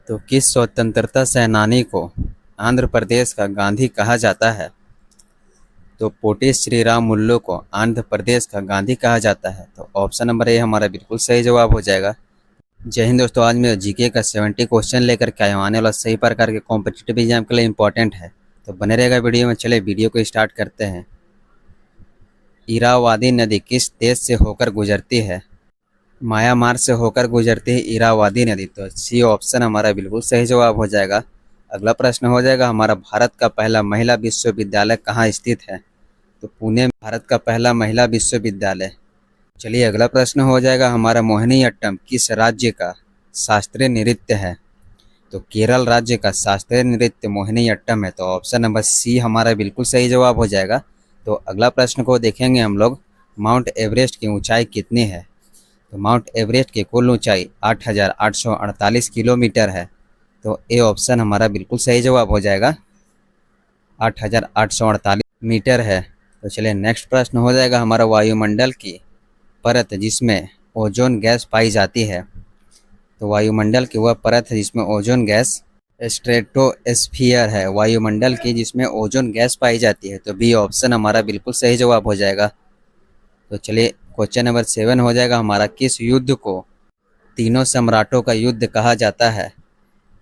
तो किस स्वतंत्रता सेनानी को आंध्र प्रदेश का गांधी कहा जाता है? तो पोटी श्रीरामुलु को आंध्र प्रदेश का गांधी कहा जाता है। तो ऑप्शन नंबर ए हमारा बिल्कुल सही जवाब हो जाएगा। जय हिंद दोस्तों, आज मैं जीके का 70 क्वेश्चन लेकर के आया हूं। आने वाला सही प्रकार के कॉम्पिटिटिव एग्जाम के लिए इंपॉर्टेंट है, तो बने रहेगा वीडियो में। चले वीडियो को स्टार्ट करते हैं। इरावादी नदी किस देश से होकर गुजरती है? म्यांमार से होकर गुजरती है इरावादी नदी। तो सी ऑप्शन हमारा बिल्कुल सही जवाब हो जाएगा। अगला प्रश्न हो जाएगा हमारा, भारत का पहला महिला विश्वविद्यालय कहाँ स्थित है? तो पुणे में भारत का पहला महिला विश्वविद्यालय। चलिए अगला प्रश्न हो जाएगा हमारा, मोहिनीअट्टम किस राज्य का शास्त्रीय नृत्य है? तो केरल राज्य का शास्त्रीय नृत्य मोहिनीअट्टम है। तो ऑप्शन नंबर सी हमारा बिल्कुल सही जवाब हो जाएगा। तो अगला प्रश्न को देखेंगे हम लोग, माउंट एवरेस्ट की ऊंचाई कितनी है? तो माउंट एवरेस्ट की कुल ऊंचाई 8,848 किलोमीटर है। तो ए ऑप्शन हमारा बिल्कुल सही जवाब हो जाएगा, 8,848 मीटर है। तो चलिए नेक्स्ट प्रश्न हो जाएगा हमारा, वायुमंडल की परत जिसमें ओजोन गैस पाई जाती है। तो वायुमंडल की वह परत है जिसमें ओजोन गैस, स्ट्रेटोस्फियर है वायुमंडल की जिसमें ओजोन गैस पाई जाती है। तो बी ऑप्शन हमारा बिल्कुल सही जवाब हो जाएगा। तो चलिए क्वेश्चन नंबर 7 हो जाएगा हमारा, किस युद्ध को तीनों सम्राटों का युद्ध कहा जाता है?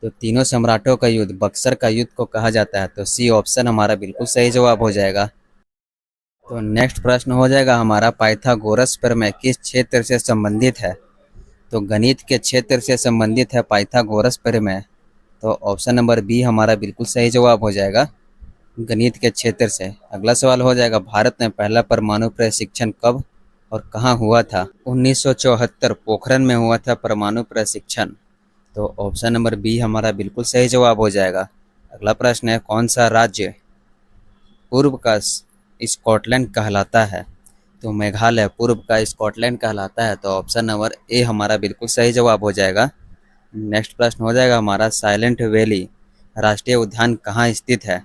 तो तीनों सम्राटों का युद्ध बक्सर का युद्ध को कहा जाता है। तो सी ऑप्शन हमारा बिल्कुल सही जवाब हो जाएगा। तो नेक्स्ट प्रश्न हो जाएगा हमारा, पाइथागोरस प्रमेय किस क्षेत्र से संबंधित है? तो गणित के क्षेत्र से संबंधित है पाइथागोरस प्रमेय। तो ऑप्शन नंबर बी हमारा बिल्कुल सही जवाब हो जाएगा, गणित के क्षेत्र से। अगला सवाल हो जाएगा, भारत में पहला परमाणु प्रशिक्षण कब और कहाँ हुआ था? 1974 पोखरण में हुआ था परमाणु प्रशिक्षण। तो ऑप्शन नंबर बी हमारा बिल्कुल सही जवाब हो जाएगा। अगला प्रश्न है, कौन सा राज्य पूर्व का स्कॉटलैंड कहलाता है? तो मेघालय पूर्व का स्कॉटलैंड कहलाता है। तो ऑप्शन नंबर ए हमारा बिल्कुल सही जवाब हो जाएगा। नेक्स्ट प्रश्न हो जाएगा हमारा, साइलेंट वैली राष्ट्रीय उद्यान कहाँ स्थित है?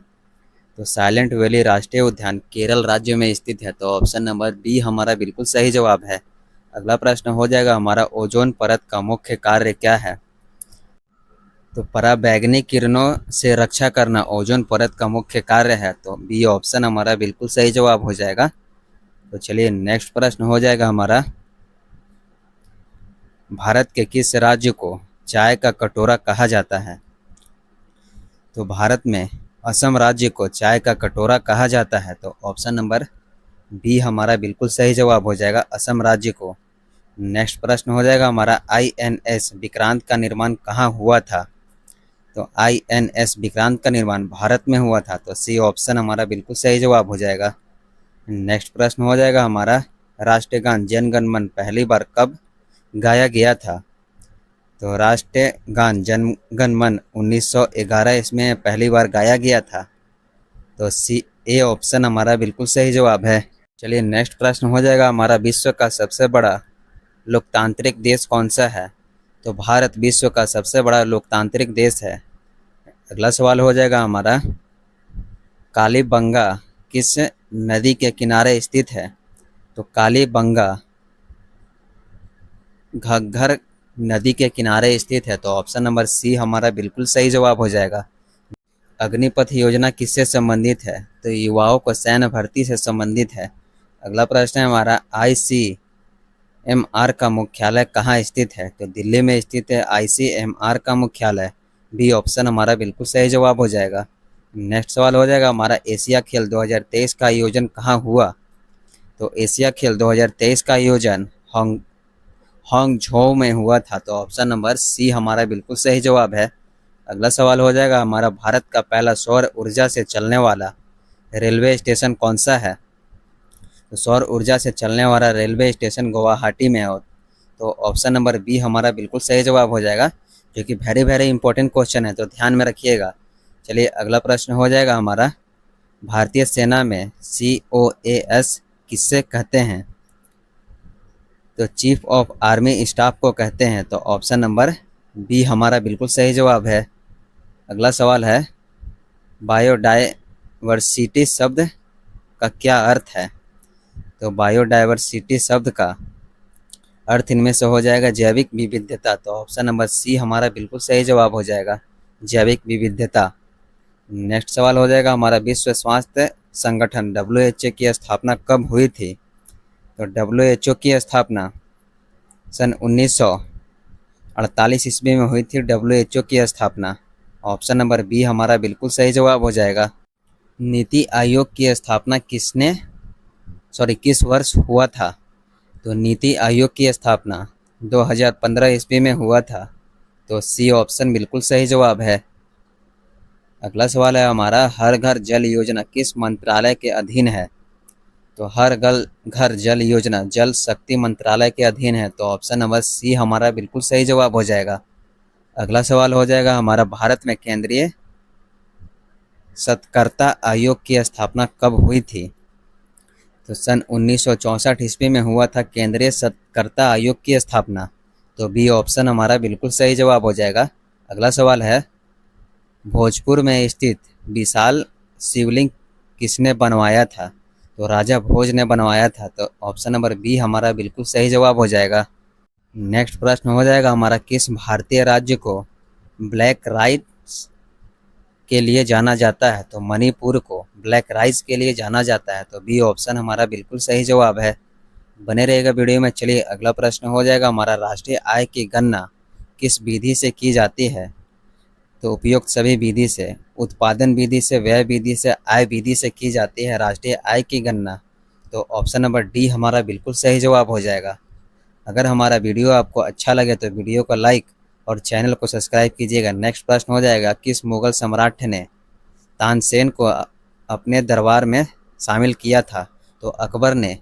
तो साइलेंट वैली राष्ट्रीय उद्यान केरल राज्य में स्थित है। तो ऑप्शन नंबर डी हमारा बिल्कुल सही जवाब है। अगला प्रश्न हो जाएगा हमारा, ओजोन परत का मुख्य कार्य क्या है? तो पराबैंगनी किरणों से रक्षा करना ओजोन परत का मुख्य कार्य है। तो बी ऑप्शन हमारा बिल्कुल सही जवाब हो जाएगा। तो चलिए नेक्स्ट प्रश्न हो जाएगा हमारा, भारत के किस राज्य को चाय का कटोरा कहा जाता है? तो भारत में असम राज्य को चाय का कटोरा कहा जाता है। तो ऑप्शन नंबर बी हमारा बिल्कुल सही जवाब हो जाएगा, असम राज्य को। नेक्स्ट प्रश्न हो जाएगा हमारा, INS विक्रांत का निर्माण कहाँ हुआ था? तो INS विक्रांत का निर्माण भारत में हुआ था। तो सी ऑप्शन हमारा बिल्कुल सही जवाब हो जाएगा। नेक्स्ट प्रश्न हो जाएगा हमारा, राष्ट्रीय गान जन गण मन पहली बार कब गाया गया था? तो राष्ट्रीय गान जन गण मन 1911 इसमें पहली बार गाया गया था। तो सी ए ऑप्शन हमारा बिल्कुल सही जवाब है। चलिए नेक्स्ट प्रश्न हो जाएगा हमारा, विश्व का सबसे बड़ा लोकतांत्रिक देश कौन सा है? तो भारत विश्व का सबसे बड़ा लोकतांत्रिक देश है। अगला सवाल हो जाएगा हमारा, कालीबंगा किस नदी के किनारे स्थित है? तो कालीबंगा घग्गर नदी के किनारे स्थित है। तो ऑप्शन नंबर सी हमारा बिल्कुल सही जवाब हो जाएगा। अग्निपथ योजना किससे संबंधित है? तो युवाओं को सैन्य भर्ती से संबंधित है। अगला प्रश्न है हमारा, ICMR का मुख्यालय कहाँ स्थित है? तो दिल्ली में स्थित है ICMR का मुख्यालय। बी ऑप्शन हमारा बिल्कुल सही जवाब हो जाएगा। नेक्स्ट सवाल हो जाएगा हमारा, एशिया खेल 2023 का आयोजन कहाँ हुआ? तो एशिया खेल 2023 का आयोजन हांगझोउ में हुआ था। तो ऑप्शन नंबर सी हमारा बिल्कुल सही जवाब है। अगला सवाल हो जाएगा हमारा, भारत का पहला सौर ऊर्जा से चलने वाला रेलवे स्टेशन कौन सा है? तो सौर ऊर्जा से चलने वाला रेलवे स्टेशन गुवाहाटी में है। तो ऑप्शन नंबर बी हमारा बिल्कुल सही जवाब हो जाएगा, जो कि वेरी वेरी इंपॉर्टेंट क्वेश्चन है, तो ध्यान में रखिएगा। चलिए अगला प्रश्न हो जाएगा हमारा, भारतीय सेना में COAS किससे कहते हैं? तो चीफ ऑफ आर्मी स्टाफ को कहते हैं। तो ऑप्शन नंबर बी हमारा बिल्कुल सही जवाब है। अगला सवाल है, बायोडायवर्सिटी शब्द का क्या अर्थ है? तो बायोडायवर्सिटी शब्द का अर्थ इनमें से हो जाएगा जैविक विविधता, तो ऑप्शन नंबर सी हमारा बिल्कुल सही जवाब हो जाएगा, जैविक विविधता। नेक्स्ट सवाल हो जाएगा हमारा, विश्व स्वास्थ्य संगठन WHO की स्थापना कब हुई थी? तो WHO की स्थापना सन 1948 ईस्वी में हुई थी, WHO की स्थापना। ऑप्शन नंबर बी हमारा बिल्कुल सही जवाब हो जाएगा। नीति आयोग की स्थापना किस वर्ष हुआ था? तो नीति आयोग की स्थापना 2015 ईस्वी में हुआ था, तो सी ऑप्शन बिल्कुल सही जवाब है। अगला सवाल है हमारा, हर घर जल योजना किस मंत्रालय के अधीन है? तो हर घर जल योजना जल शक्ति मंत्रालय के अधीन है, तो ऑप्शन नंबर सी हमारा बिल्कुल सही जवाब हो जाएगा। अगला सवाल हो जाएगा हमारा, भारत में केंद्रीय सतर्कता आयोग की स्थापना कब हुई थी? तो सन 1964 ईस्वी में हुआ था केंद्रीय सतर्कता आयोग की स्थापना, तो बी ऑप्शन हमारा बिल्कुल सही जवाब हो जाएगा। अगला सवाल है, भोजपुर में स्थित विशाल शिवलिंग किसने बनवाया था? तो राजा भोज ने बनवाया था, तो ऑप्शन नंबर बी हमारा बिल्कुल सही जवाब हो जाएगा। नेक्स्ट प्रश्न हो जाएगा हमारा, किस भारतीय राज्य को ब्लैक राइस के लिए जाना जाता है? तो मणिपुर को ब्लैक राइस के लिए जाना जाता है, तो बी ऑप्शन हमारा बिल्कुल सही जवाब है। बने रहेगा वीडियो में। चलिए अगला प्रश्न हो जाएगा हमारा, राष्ट्रीय आय की गणना किस विधि से की जाती है? तो उपयुक्त सभी विधि से, उत्पादन विधि से, व्यय विधि से, आय विधि से की जाती है राष्ट्रीय आय की गणना, तो ऑप्शन नंबर डी हमारा बिल्कुल सही जवाब हो जाएगा। अगर हमारा वीडियो आपको अच्छा लगे तो वीडियो को लाइक और चैनल को सब्सक्राइब कीजिएगा। नेक्स्ट प्रश्न हो जाएगा, किस मुगल सम्राट ने तानसेन को अपने दरबार में शामिल किया था? तो अकबर ने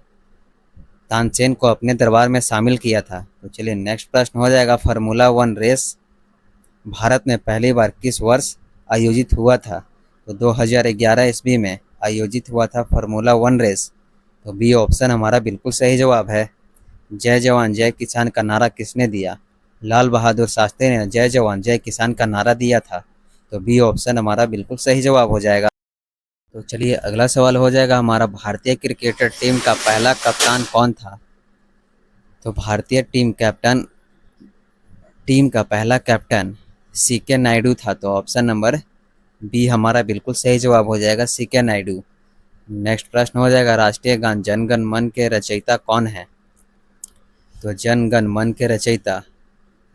तानसेन को अपने दरबार में शामिल किया था। तो चलिए नेक्स्ट प्रश्न हो जाएगा, फार्मूला 1 रेस भारत में पहली बार किस वर्ष आयोजित हुआ था? तो 2011 ईस्वी में आयोजित हुआ था फार्मूला 1 रेस, तो बी ऑप्शन हमारा बिल्कुल सही जवाब है। जय जवान जय किसान का नारा किसने दिया? लाल बहादुर शास्त्री ने जय जवान जय किसान का नारा दिया था, तो बी ऑप्शन हमारा बिल्कुल सही जवाब हो जाएगा। तो चलिए अगला सवाल हो जाएगा हमारा, भारतीय क्रिकेटर टीम का पहला कप्तान कौन था? तो भारतीय टीम का पहला कैप्टन CK नायडू था, तो ऑप्शन नंबर बी हमारा बिल्कुल सही जवाब हो जाएगा, CK नायडू। नेक्स्ट प्रश्न हो जाएगा, राष्ट्रीय गान जन गण मन के रचयिता कौन है? तो जन गण मन के रचयिता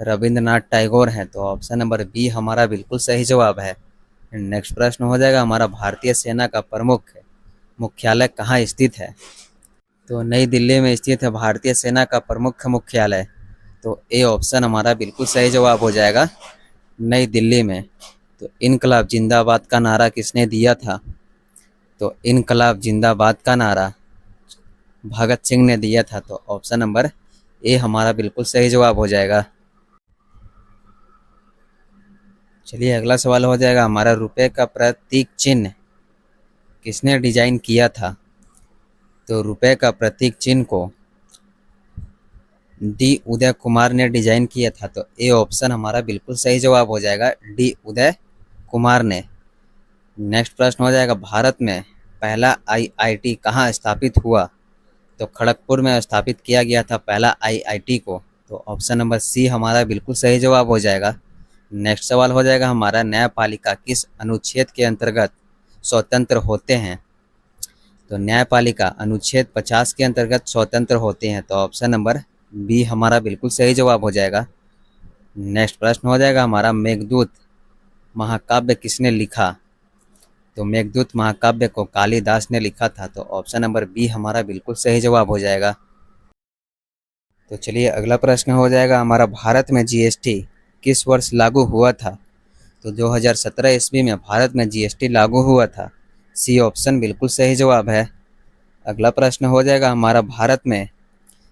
रविंद्रनाथ टैगोर हैं, तो ऑप्शन नंबर बी हमारा बिल्कुल सही जवाब है। नेक्स्ट प्रश्न हो जाएगा हमारा, भारतीय सेना का प्रमुख मुख्यालय कहाँ स्थित है? तो नई दिल्ली में स्थित है भारतीय सेना का प्रमुख मुख्यालय, तो ए ऑप्शन हमारा बिल्कुल सही जवाब हो जाएगा, नई दिल्ली में। तो इनकलाब जिंदाबाद का नारा किसने दिया था? तो इनकलाब जिंदाबाद का नारा भगत सिंह ने दिया था, तो ऑप्शन नंबर ए हमारा बिल्कुल सही जवाब हो जाएगा। चलिए अगला सवाल हो जाएगा हमारा, रुपए का प्रतीक चिन्ह किसने डिजाइन किया था? तो रुपए का प्रतीक चिन्ह को डी उदय कुमार ने डिजाइन किया था, तो ए ऑप्शन हमारा बिल्कुल सही जवाब हो जाएगा, डी उदय कुमार ने। नेक्स्ट प्रश्न हो जाएगा, भारत में पहला IIT कहाँ स्थापित हुआ? तो खड़गपुर में स्थापित किया गया था पहला IIT को, तो ऑप्शन नंबर सी हमारा बिल्कुल सही जवाब हो जाएगा। नेक्स्ट सवाल हो जाएगा हमारा, न्यायपालिका किस अनुच्छेद के अंतर्गत स्वतंत्र होते हैं? तो न्यायपालिका अनुच्छेद 50 के अंतर्गत स्वतंत्र होते हैं, तो ऑप्शन नंबर बी हमारा बिल्कुल सही जवाब हो जाएगा। नेक्स्ट प्रश्न हो जाएगा हमारा, मेघदूत महाकाव्य किसने लिखा? तो मेघदूत महाकाव्य को कालिदास ने लिखा था, तो ऑप्शन नंबर बी हमारा बिल्कुल सही जवाब हो जाएगा। तो चलिए अगला प्रश्न हो जाएगा हमारा, भारत में GST किस वर्ष लागू हुआ था? तो 2017 ईस्वी में भारत में GST लागू हुआ था, सी ऑप्शन बिल्कुल सही जवाब है। अगला प्रश्न हो जाएगा हमारा, भारत में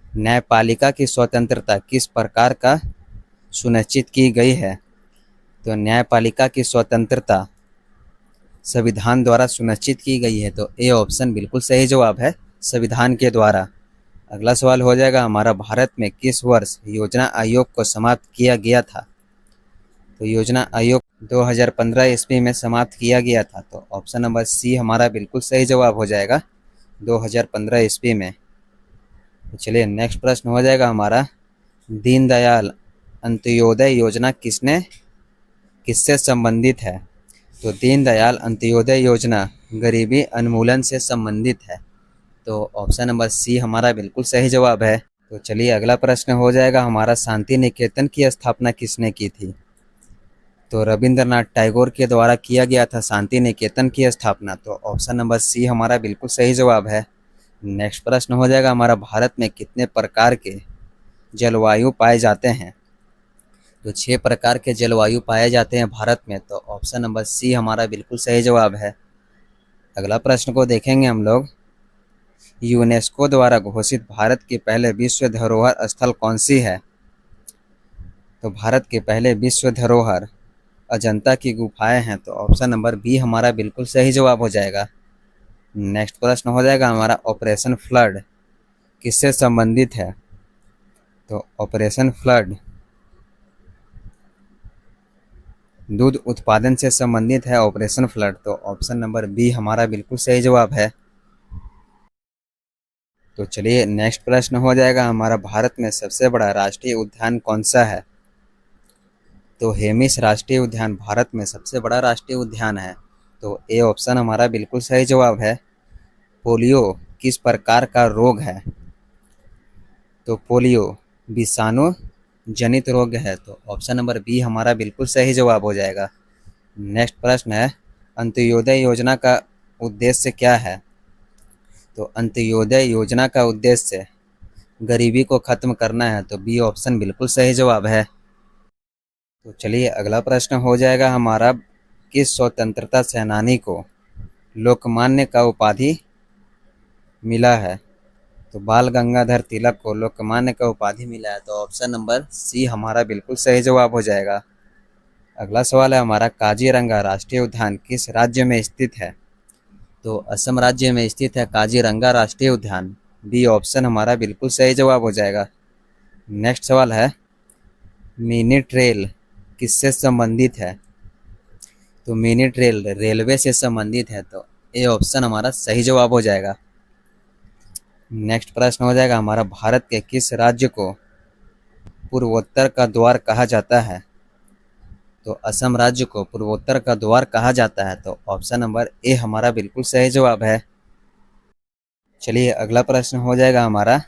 न्यायपालिका की स्वतंत्रता किस प्रकार का सुनिश्चित की गई है? तो न्यायपालिका की स्वतंत्रता संविधान द्वारा सुनिश्चित की गई है, तो ए ऑप्शन बिल्कुल सही जवाब है, संविधान के द्वारा। अगला सवाल हो जाएगा हमारा, भारत में किस वर्ष योजना आयोग को समाप्त किया गया था? तो योजना आयोग 2015 ईस्वी में समाप्त किया गया था, तो ऑप्शन नंबर सी हमारा बिल्कुल सही जवाब हो जाएगा, 2015 ईस्वी में। तो चलिए नेक्स्ट प्रश्न हो जाएगा हमारा, दीनदयाल अंत्योदय योजना किससे संबंधित है? तो दीनदयाल अंत्योदय योजना गरीबी उन्मूलन से संबंधित है। तो ऑप्शन नंबर सी हमारा बिल्कुल सही जवाब है। तो चलिए अगला प्रश्न हो जाएगा हमारा, शांति निकेतन की स्थापना किसने की थी? तो रविंद्रनाथ टैगोर के द्वारा किया गया था शांति निकेतन की स्थापना। तो ऑप्शन नंबर सी हमारा बिल्कुल सही जवाब है। नेक्स्ट प्रश्न हो जाएगा हमारा, भारत में कितने प्रकार के जलवायु पाए जाते हैं? तो 6 प्रकार के जलवायु पाए जाते हैं भारत में। तो ऑप्शन नंबर सी हमारा बिल्कुल सही जवाब है। अगला प्रश्न को देखेंगे हम लोग, यूनेस्को द्वारा घोषित भारत की पहले विश्व धरोहर स्थल कौन सी है? तो भारत के पहले विश्व धरोहर अजंता की गुफाएं हैं। तो ऑप्शन नंबर बी हमारा बिल्कुल सही जवाब हो जाएगा। नेक्स्ट प्रश्न हो जाएगा हमारा, ऑपरेशन फ्लड किससे संबंधित है? तो ऑपरेशन फ्लड दूध उत्पादन से संबंधित है ऑपरेशन फ्लड। तो ऑप्शन नंबर बी हमारा बिल्कुल सही जवाब है। तो चलिए नेक्स्ट प्रश्न हो जाएगा हमारा, भारत में सबसे बड़ा राष्ट्रीय उद्यान कौन सा है? तो हेमिस राष्ट्रीय उद्यान भारत में सबसे बड़ा राष्ट्रीय उद्यान है। तो ए ऑप्शन हमारा बिल्कुल सही जवाब है। पोलियो किस प्रकार का रोग है? तो पोलियो विषाणु जनित रोग है। तो ऑप्शन नंबर बी हमारा बिल्कुल सही जवाब हो जाएगा। नेक्स्ट प्रश्न है, अंत्योदय योजना का उद्देश्य क्या है? तो अंत्योदय योजना का उद्देश्य गरीबी को खत्म करना है। तो बी ऑप्शन बिल्कुल सही जवाब है। तो चलिए अगला प्रश्न हो जाएगा हमारा, किस स्वतंत्रता सेनानी को लोकमान्य का उपाधि मिला है? तो बाल गंगाधर तिलक को लोकमान्य का उपाधि मिला है। तो ऑप्शन नंबर सी हमारा बिल्कुल सही जवाब हो जाएगा। अगला सवाल है हमारा, काजीरंगा राष्ट्रीय उद्यान किस राज्य में स्थित है? तो असम राज्य में स्थित है काजीरंगा राष्ट्रीय उद्यान। बी ऑप्शन हमारा बिल्कुल सही जवाब हो जाएगा। नेक्स्ट सवाल है, मिनी ट्रेल किससे संबंधित है? तो मिनी ट्रेल रेलवे से संबंधित है। तो ए ऑप्शन हमारा सही जवाब हो जाएगा। नेक्स्ट प्रश्न हो जाएगा हमारा, भारत के किस राज्य को पूर्वोत्तर का द्वार कहा जाता है? तो असम राज्य को पूर्वोत्तर का द्वार कहा जाता है। तो ऑप्शन नंबर ए हमारा बिल्कुल सही जवाब है। चलिए अगला प्रश्न हो जाएगा हमारा,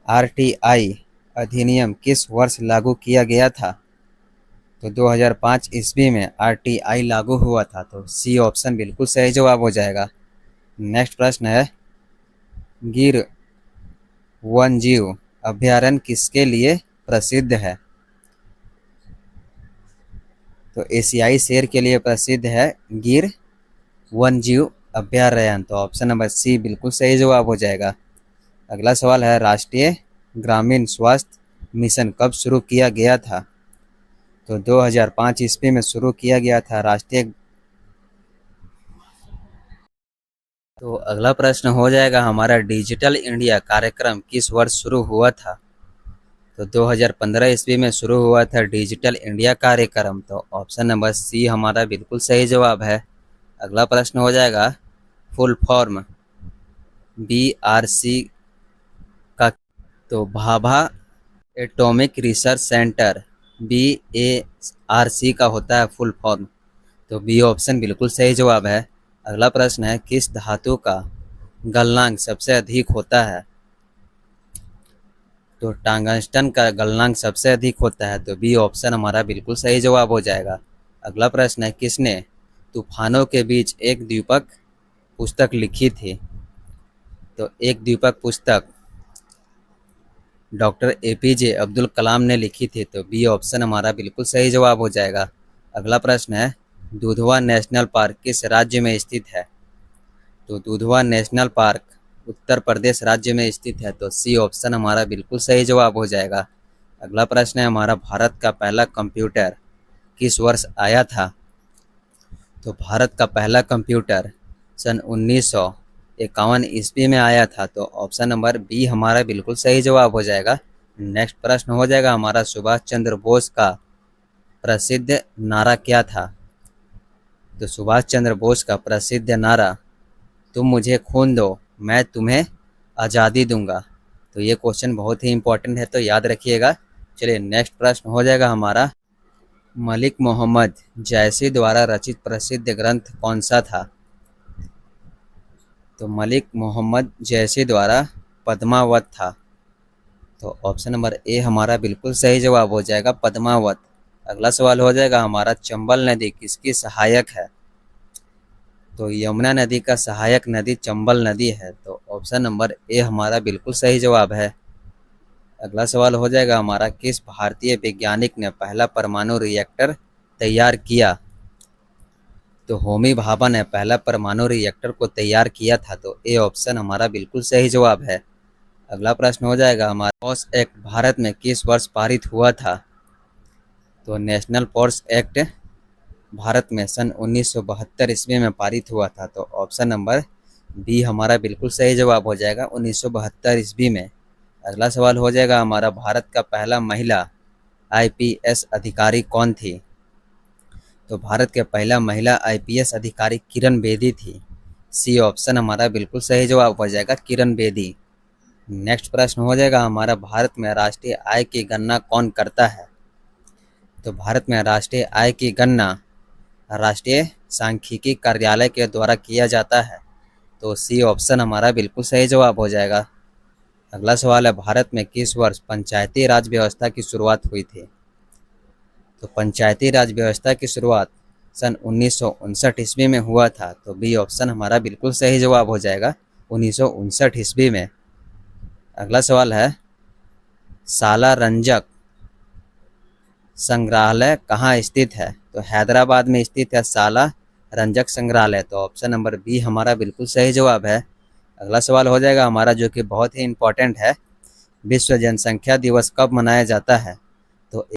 आरटीआई अधिनियम किस वर्ष लागू किया गया था? तो 2005 ईस्वी में आरटीआई लागू हुआ था। तो सी ऑप्शन बिल्कुल सही जवाब हो जाएगा। नेक्स्ट प्रश्न है, गिर वन्यजीव अभयारण्य किसके लिए प्रसिद्ध है? तो एशियाई शेर के लिए प्रसिद्ध है गिर वन्यजीव अभयारण्य। तो ऑप्शन नंबर सी बिल्कुल सही जवाब हो जाएगा। अगला सवाल है, राष्ट्रीय ग्रामीण स्वास्थ्य मिशन कब शुरू किया गया था? तो 2005 ईस्वी में शुरू किया गया था राष्ट्रीय। तो अगला प्रश्न हो जाएगा हमारा, डिजिटल इंडिया कार्यक्रम किस वर्ष शुरू हुआ था? तो 2015 ईस्वी में शुरू हुआ था डिजिटल इंडिया कार्यक्रम। तो ऑप्शन नंबर सी हमारा बिल्कुल सही जवाब है। अगला प्रश्न हो जाएगा, फुल फॉर्म BRC का? तो Bhabha atomic research centre BARC का होता है फुल फॉर्म। तो बी ऑप्शन बिल्कुल सही जवाब है। अगला प्रश्न है, किस धातु का गलनांक सबसे अधिक होता है? तो टंगस्टन का गलनांक सबसे अधिक होता है। तो बी ऑप्शन हमारा बिल्कुल सही जवाब हो जाएगा। अगला प्रश्न है, किसने तूफानों के बीच एक द्वीपक पुस्तक लिखी थी? तो एक द्वीपक पुस्तक डॉक्टर APJ अब्दुल कलाम ने लिखी थी। तो बी ऑप्शन हमारा बिल्कुल सही जवाब हो जाएगा। अगला प्रश्न है, दुधवा नेशनल पार्क किस राज्य में स्थित है? तो दुधवा नेशनल पार्क उत्तर प्रदेश राज्य में स्थित है। तो सी ऑप्शन हमारा बिल्कुल सही जवाब हो जाएगा। अगला प्रश्न है हमारा, भारत का पहला कंप्यूटर किस वर्ष आया था? तो भारत का पहला कंप्यूटर सन 1951 ईस्वी में आया था। तो ऑप्शन नंबर बी हमारा बिल्कुल सही जवाब हो जाएगा। नेक्स्ट प्रश्न हो जाएगा हमारा, सुभाष चंद्र बोस का प्रसिद्ध नारा क्या था? तो सुभाष चंद्र बोस का प्रसिद्ध नारा, तुम मुझे खून दो मैं तुम्हें आज़ादी दूंगा। तो ये क्वेश्चन बहुत ही इंपॉर्टेंट है, तो याद रखिएगा। चलिए नेक्स्ट प्रश्न हो जाएगा हमारा, मलिक मोहम्मद जैसी द्वारा रचित प्रसिद्ध ग्रंथ कौन सा था? तो मलिक मोहम्मद जैसी द्वारा पद्मावत था। तो ऑप्शन नंबर ए हमारा बिल्कुल सही जवाब हो जाएगा, पद्मावत। अगला सवाल हो जाएगा हमारा, चंबल नदी किसकी सहायक है? तो यमुना नदी का सहायक नदी चंबल नदी है। तो ऑप्शन नंबर ए हमारा बिल्कुल सही जवाब है। अगला सवाल हो जाएगा हमारा, किस भारतीय वैज्ञानिक ने पहला परमाणु रिएक्टर तैयार किया? तो होमी भाभा ने पहला परमाणु रिएक्टर को तैयार किया था। तो ए ऑप्शन हमारा बिल्कुल सही जवाब है। अगला प्रश्न हो जाएगा हमारा, पॉस एक्ट भारत में किस वर्ष पारित हुआ था? तो नेशनल पॉस एक्ट भारत में सन 1972 ईस्वी में पारित हुआ था। तो ऑप्शन नंबर बी हमारा बिल्कुल सही जवाब हो जाएगा, 1972 ईस्वी में। अगला सवाल हो जाएगा हमारा, भारत का पहला महिला आईपीएस अधिकारी कौन थी? तो भारत के पहला महिला आईपीएस अधिकारी किरण बेदी थी। सी ऑप्शन हमारा बिल्कुल सही जवाब हो जाएगा, किरण बेदी। नेक्स्ट प्रश्न हो जाएगा हमारा, भारत में राष्ट्रीय आय की गणना कौन करता है? तो भारत में राष्ट्रीय आय की गणना राष्ट्रीय सांख्यिकी कार्यालय के द्वारा किया जाता है। तो सी ऑप्शन हमारा बिल्कुल सही जवाब हो जाएगा। अगला सवाल है, भारत में किस वर्ष पंचायती राज व्यवस्था की शुरुआत हुई थी? तो पंचायती राज व्यवस्था की शुरुआत सन 1959 ईस्वी में हुआ था। तो बी ऑप्शन हमारा बिल्कुल सही जवाब हो जाएगा, 1959 ईस्वी में। अगला सवाल है, सालारंजक संग्रहालय कहाँ स्थित है? तो हैदराबाद में स्थित है साला रंजक संग्रहालय। तो ऑप्शन नंबर बी हमारा बिल्कुल सही जवाब है। अगला सवाल हो जाएगा हमारा, जो कि बहुत ही इंपॉर्टेंट है, विश्व जनसंख्या दिवस कब मनाया जाता है? तो